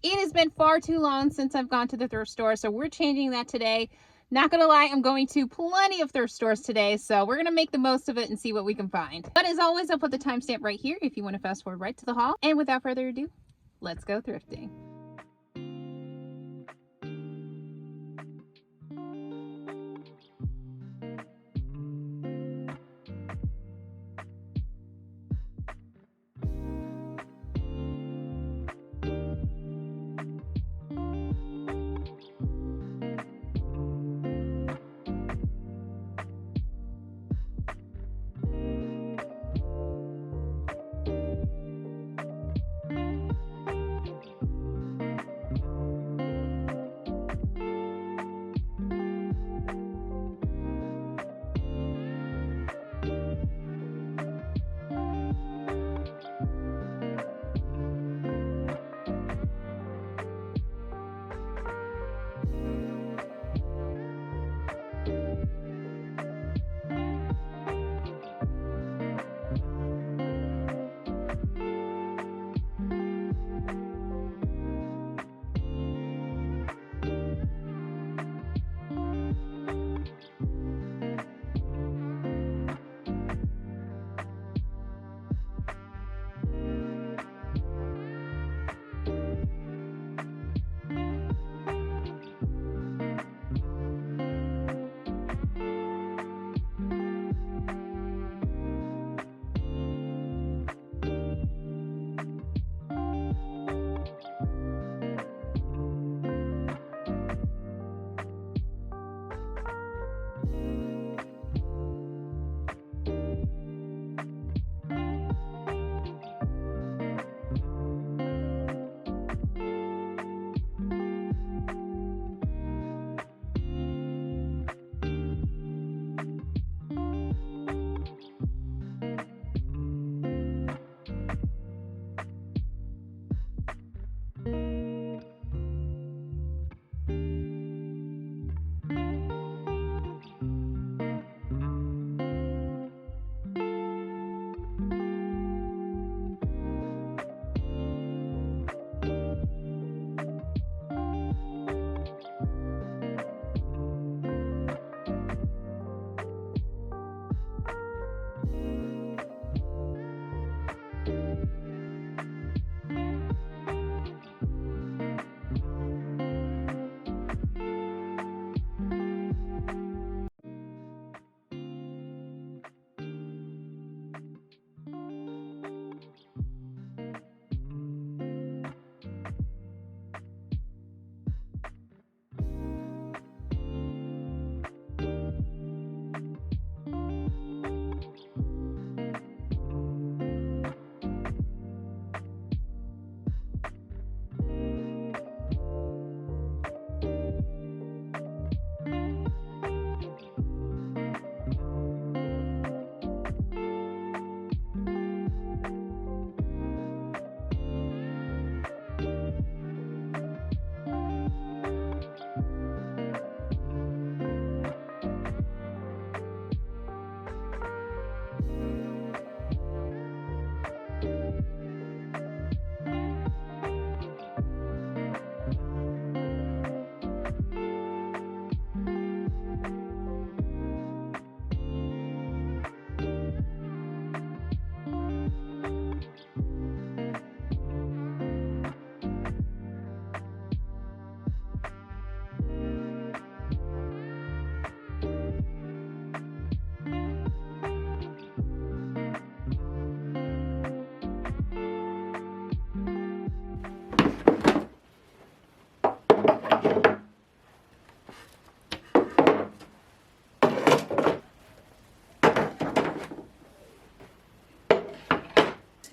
It has been far too long since I've gone to the thrift store, so we're changing that today. Not gonna lie, I'm going to plenty of thrift stores today, so we're gonna make the most of it and see what we can find. But as always, I'll put the timestamp right here if you want to fast forward right to the haul. And without further ado, let's go thrifting.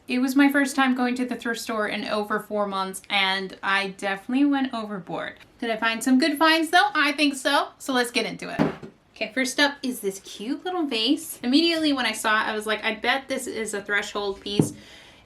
It was my first time going to the thrift store in over 4 months, and I definitely went overboard. Did I find some good finds though? I think so. So let's get into it. Okay, first up is this cute little vase. Immediately when I saw it, I was like, I bet this is a threshold piece.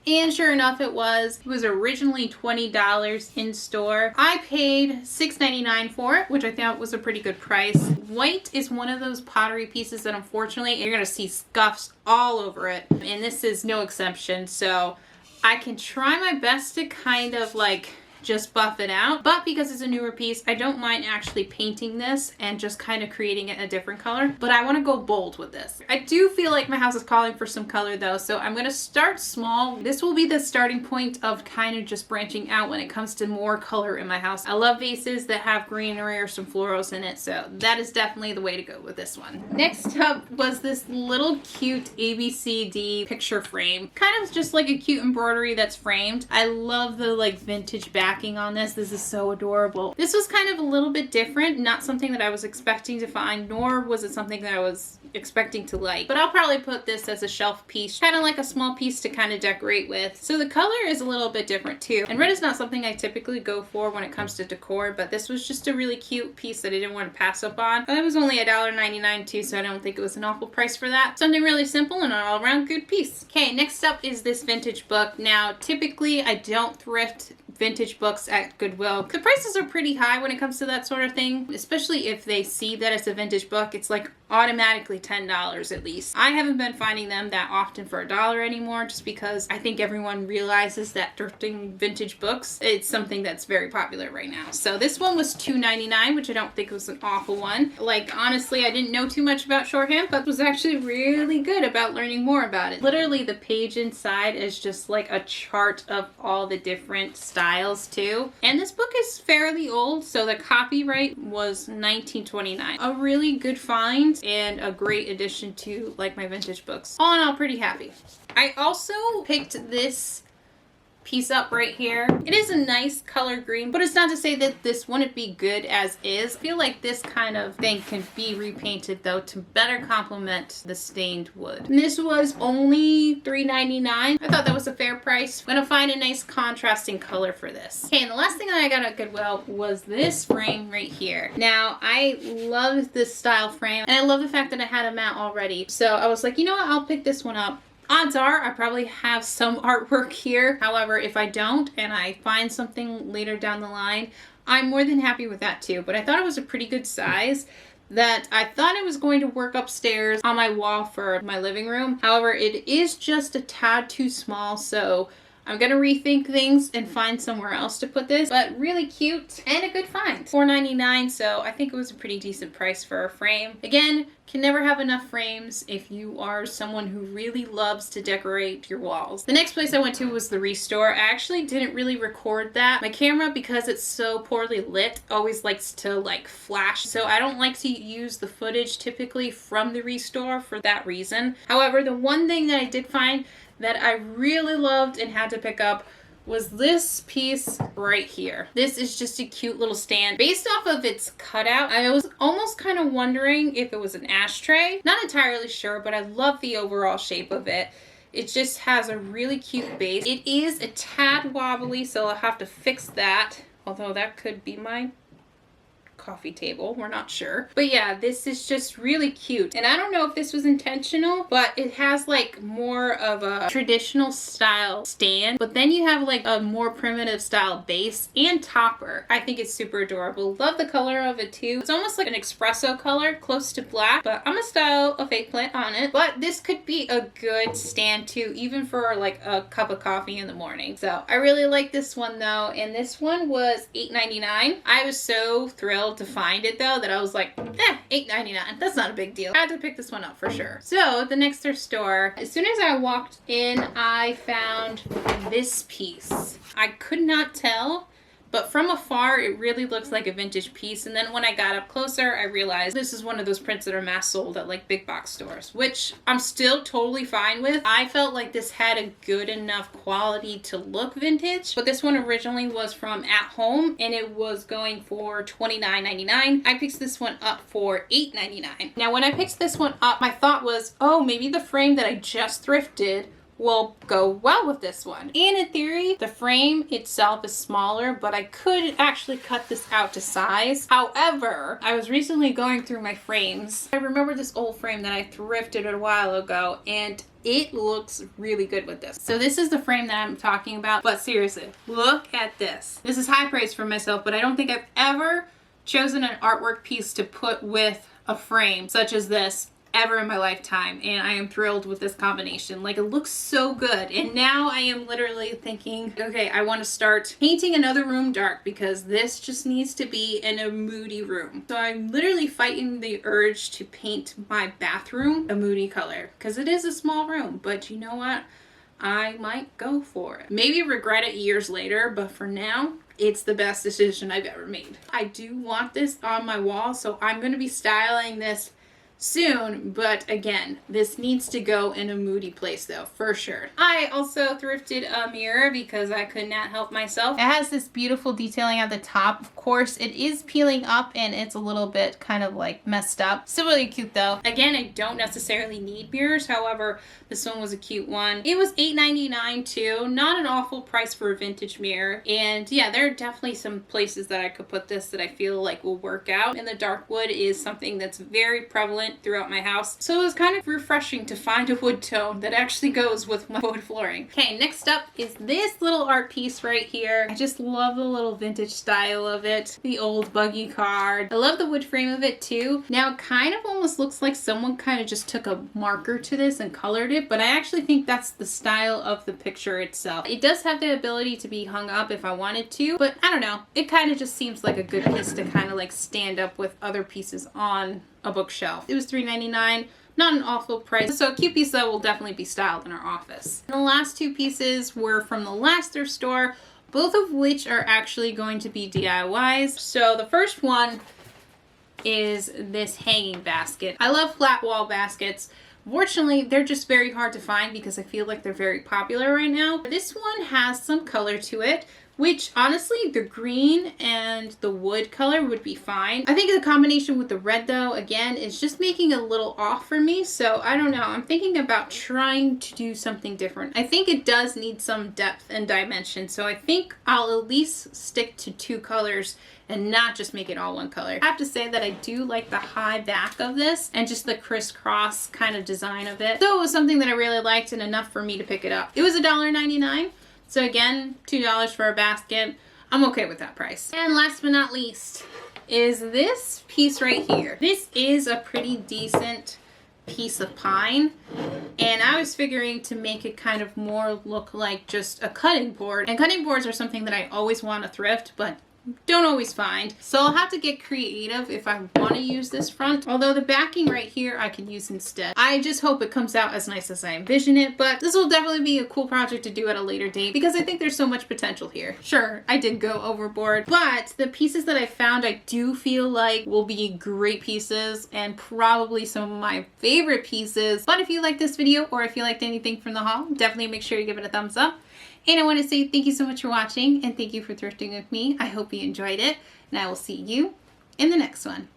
And sure enough, it was. It was originally $20 in store. I paid $6.99 for it, which I thought was a pretty good price. White is one of those pottery pieces that unfortunately you're gonna see scuffs all over it. And this is no exception. So I can try my best to kind of like just buff it out. But because it's a newer piece, I don't mind actually painting this and just kind of creating it a different color. But I want to go bold with this. I do feel like my house is calling for some color though, so I'm going to start small. This will be the starting point of kind of just branching out when it comes to more color in my house. I love vases that have greenery or some florals in it, so that is definitely the way to go with this one. Next up was this little cute ABCD picture frame. Kind of just like a cute embroidery that's framed. I love the like vintage backing on this. This is so adorable. This was kind of a little bit different, not something that I was expecting to find, nor was it something that I was expecting to like. But I'll probably put this as a shelf piece, kind of like a small piece to kind of decorate with. So the color is a little bit different too. And red is not something I typically go for when it comes to decor, but this was just a really cute piece that I didn't want to pass up on. It was only $1.99 too, so I don't think it was an awful price for that. Something really simple and an all-around good piece. Okay, next up is this vintage book. Now, typically I don't thrift vintage books at Goodwill. The prices are pretty high when it comes to that sort of thing, especially if they see that it's a vintage book. It's like automatically $10 at least. I haven't been finding them that often for $1 anymore, just because I think everyone realizes that thrifting vintage books, it's something that's very popular right now. So this one was $2.99, which I don't think was an awful one. Like, honestly, I didn't know too much about shorthand, but was actually really good about learning more about it. Literally, the page inside is just like a chart of all the different styles too. And this book is fairly old, so the copyright was 1929. A really good find and a great addition to like my vintage books. All in all, pretty happy. I also picked this piece up right here. It is a nice color green, but it's not to say that this wouldn't be good as is. I feel like this kind of thing can be repainted though to better complement the stained wood. And this was only $3.99. I thought that was a fair price. I'm gonna find a nice contrasting color for this. Okay, and the last thing that I got at Goodwill was this frame right here. Now, I love this style frame, and I love the fact that I had a mat already. So I was like, you know what, I'll pick this one up. Odds are I probably have some artwork here. However, if I don't and I find something later down the line, I'm more than happy with that too. But I thought it was a pretty good size that I thought it was going to work upstairs on my wall for my living room. However, it is just a tad too small, so I'm gonna rethink things and find somewhere else to put this, but really cute and a good find. $4.99, so I think it was a pretty decent price for a frame. Again, can never have enough frames if you are someone who really loves to decorate your walls. The next place I went to was the Restore. I actually didn't really record that. My camera, because it's so poorly lit, always likes to like flash, so I don't like to use the footage typically from the Restore for that reason. However, the one thing that I did find that I really loved and had to pick up was this piece right here. This is just a cute little stand. Based off of its cutout, I was almost kind of wondering if it was an ashtray. Not entirely sure, but I love the overall shape of it. It just has a really cute base. It is a tad wobbly, so I'll have to fix that. Although that could be my coffee table, we're not sure. But yeah, this is just really cute. And I don't know if this was intentional, but it has like more of a traditional style stand, but then you have like a more primitive style base and topper. I think it's super adorable. Love the color of it too. It's almost like an espresso color, close to black, but I'm gonna style a fake plant on it. But this could be a good stand too, even for like a cup of coffee in the morning. So I really like this one though, and this one was $8.99. I was so thrilled to find it though that I was like, $8.99, that's not a big deal. I had to pick this one up for sure. So the next thrift store, as soon as I walked in, I found this piece. I could not tell, but from afar it really looks like a vintage piece, and then when I got up closer I realized this is one of those prints that are mass sold at like big box stores, which I'm still totally fine with. I felt like this had a good enough quality to look vintage, but this one originally was from At Home and it was going for $29.99. I picked this one up for $8.99. Now when I picked this one up, my thought was, oh, maybe the frame that I just thrifted will go well with this one. And in theory, the frame itself is smaller, but I could actually cut this out to size. However, I was recently going through my frames. I remember this old frame that I thrifted a while ago, and it looks really good with this. So this is the frame that I'm talking about, but seriously, look at this. This is high praise for myself, but I don't think I've ever chosen an artwork piece to put with a frame such as this ever in my lifetime, and I am thrilled with this combination. Like, it looks so good, and now I am literally thinking, okay, I want to start painting another room dark because this just needs to be in a moody room. So I'm literally fighting the urge to paint my bathroom a moody color because it is a small room, but you know what? I might go for it. Maybe regret it years later, but for now, it's the best decision I've ever made. I do want this on my wall, so I'm going to be styling this soon, but again, this needs to go in a moody place though, for sure. I also thrifted a mirror because I could not help myself. It has this beautiful detailing at the top. Of course, it is peeling up and it's a little bit kind of like messed up. Still really cute though. Again, I don't necessarily need mirrors. However, this one was a cute one. It was $8.99 too. Not an awful price for a vintage mirror. And yeah, there are definitely some places that I could put this that I feel like will work out. And the dark wood is something that's very prevalent throughout my house, so it was kind of refreshing to find a wood tone that actually goes with my wood flooring. Okay, next up is this little art piece right here. I just love the little vintage style of it, the old buggy card. I love the wood frame of it too. Now it kind of almost looks like someone kind of just took a marker to this and colored it, but I actually think that's the style of the picture itself. It does have the ability to be hung up if I wanted to, but I don't know, it kind of just seems like a good piece to kind of like stand up with other pieces on a bookshelf. It was $3.99, not an awful price. So a cute piece that will definitely be styled in our office. And the last two pieces were from the last thrift store, both of which are actually going to be DIYs. So the first one is this hanging basket. I love flat wall baskets. Fortunately, they're just very hard to find because I feel like they're very popular right now. This one has some color to it, which honestly, the green and the wood color would be fine. I think the combination with the red though, again, is just making it a little off for me. So I don't know, I'm thinking about trying to do something different. I think it does need some depth and dimension. So I think I'll at least stick to two colors and not just make it all one color. I have to say that I do like the high back of this and just the crisscross kind of design of it. So it was something that I really liked and enough for me to pick it up. It was $1.99. So again, $2 for a basket. I'm okay with that price. And last but not least is this piece right here. This is a pretty decent piece of pine, and I was figuring to make it kind of more look like just a cutting board. And cutting boards are something that I always want to thrift, but don't always find. So I'll have to get creative if I want to use this front. Although the backing right here I can use instead. I just hope it comes out as nice as I envision it, but this will definitely be a cool project to do at a later date because I think there's so much potential here. Sure, I did go overboard, but the pieces that I found I do feel like will be great pieces and probably some of my favorite pieces. But if you like this video or if you liked anything from the haul, definitely make sure you give it a thumbs up. And I want to say thank you so much for watching and thank you for thrifting with me. I hope you enjoyed it and I will see you in the next one.